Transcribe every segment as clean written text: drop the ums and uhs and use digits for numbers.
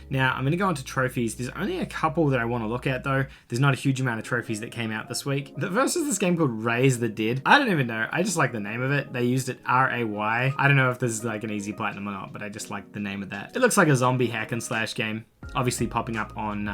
Now, I'm going to go on to trophies. There's only a couple that I want to look at, though. There's not a huge amount of trophies that came out this week. The first is this game called Raise the Dead. I don't even know. I just like the name of it. They used it R-A-Y. I don't know if this is like an easy platinum or not, but I just like the name of that. It looks like a zombie hack and slash game. Obviously popping up on,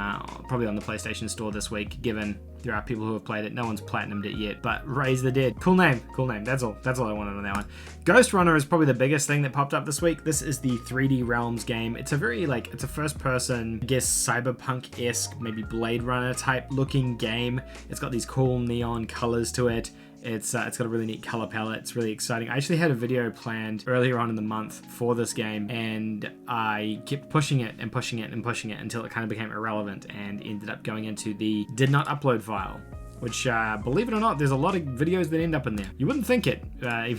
probably on the PlayStation Store this week, given there are people who have played it. No one's platinumed it yet, but Raise the Dead. Cool name, cool name. That's all I wanted on that one. Ghost Runner is probably the biggest thing that popped up this week. This is the 3D Realms game. It's a very, it's a first person, I guess, cyberpunk-esque, maybe Blade Runner type looking game. It's got these cool neon colors to it. It's got a really neat color palette. It's really exciting. I actually had a video planned earlier on in the month for this game, and I kept pushing it and pushing it and pushing it until it kind of became irrelevant and ended up going into the did not upload file, which, believe it or not, there's a lot of videos that end up in there. You wouldn't think it, but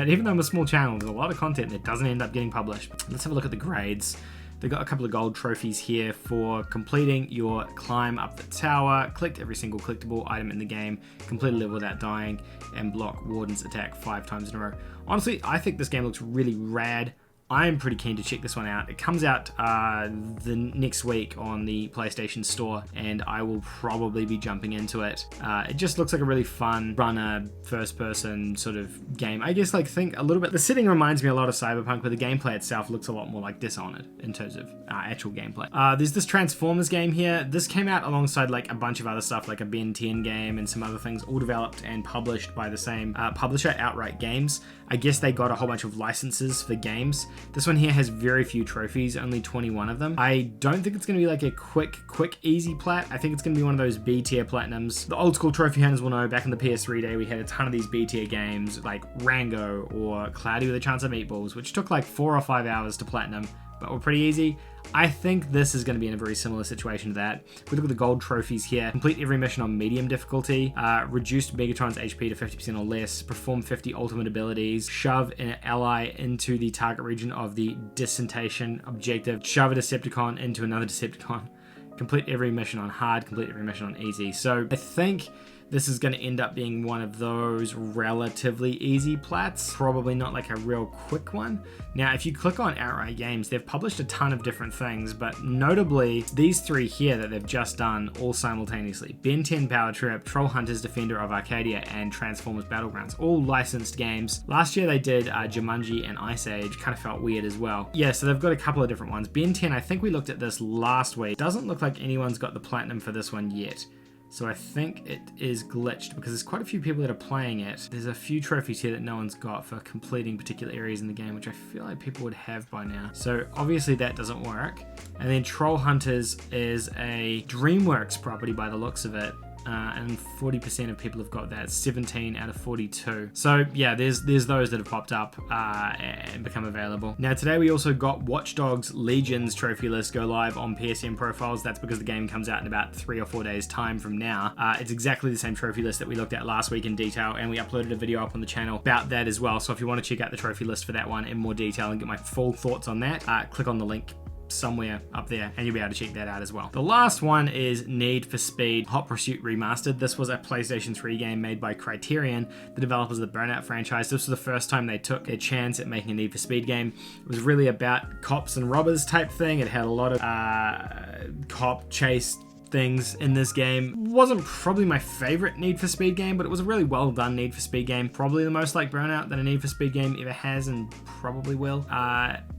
even though I'm a small channel, there's a lot of content that doesn't end up getting published. Let's have a look at the grades. They got a couple of gold trophies here for completing your climb up the tower, clicked every single collectible item in the game, complete a level without dying, and block Warden's attack 5 times in a row. Honestly, I think this game looks really rad. I'm pretty keen to check this one out. It comes out the next week on the PlayStation Store, and I will probably be jumping into it. It just looks like a really fun runner, first-person sort of game. I guess, think a little bit. The setting reminds me a lot of Cyberpunk, but the gameplay itself looks a lot more like Dishonored in terms of actual gameplay. There's this Transformers game here. This came out alongside a bunch of other stuff, like a Ben 10 game and some other things, all developed and published by the same publisher, Outright Games. I guess they got a whole bunch of licenses for games. This one here has very few trophies, only 21 of them. I don't think it's going to be like a quick, easy plat. I think it's going to be one of those B-tier platinums. The old school trophy hunters will know back in the PS3 day, we had a ton of these B-tier games like Rango or Cloudy with a Chance of Meatballs, which took 4 or 5 hours to platinum, but were pretty easy. I think this is going to be in a very similar situation to that. If we look at the gold trophies here, complete every mission on medium difficulty, reduced Megatron's HP to 50% or less, perform 50 ultimate abilities, shove an ally into the target region of the dissentation objective, shove a Decepticon into another Decepticon, complete every mission on hard, complete every mission on easy. So I think this is going to end up being one of those relatively easy plats, probably not a real quick one. Now, if you click on Outright Games, they've published a ton of different things, but notably these 3 here that they've just done all simultaneously. Ben 10 Power Trip, Troll Hunters Defender of Arcadia, and Transformers Battlegrounds, all licensed games. Last year they did Jumanji and Ice Age, kind of felt weird as well. Yeah, so they've got a couple of different ones. Ben 10, I think we looked at this last week. Doesn't look like anyone's got the platinum for this one yet. So I think it is glitched because there's quite a few people that are playing it. There's a few trophies here that no one's got for completing particular areas in the game, which I feel like people would have by now. So obviously that doesn't work. And then Troll Hunters is a DreamWorks property by the looks of it. And 40% of people have got that, 17 out of 42. So yeah, there's those that have popped up and become available. Now today we also got Watch Dogs Legion's trophy list go live on PSN Profiles. That's because the game comes out in about 3 or 4 days time from now. It's exactly the same trophy list that we looked at last week in detail, and we uploaded a video up on the channel about that as well. So if you want to check out the trophy list for that one in more detail and get my full thoughts on that, click on the link somewhere up there and you'll be able to check that out as well. The last one is Need for Speed Hot Pursuit Remastered. This was a PlayStation 3 game made by Criterion, the developers of the Burnout franchise. This was the first time they took a chance at making a Need for Speed game. It was really about cops and robbers type thing. It had a lot of cop chase things in this game. Wasn't probably my favorite Need for Speed game, but it was a really well done Need for Speed game. Probably the most like Burnout that a Need for Speed game ever has and probably will.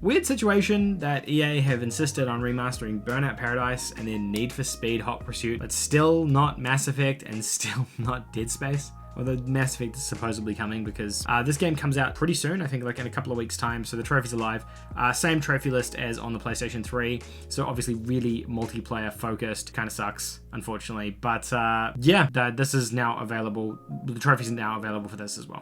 Weird situation that EA have insisted on remastering Burnout Paradise and then Need for Speed Hot Pursuit, but still not Mass Effect and still not Dead Space. Although Mass Effect is supposedly coming because this game comes out pretty soon, I think in a couple of weeks time, so the trophies are live. Same trophy list as on the PlayStation 3, so obviously really multiplayer focused, kind of sucks, unfortunately. But yeah, this is now available, the trophies are now available for this as well.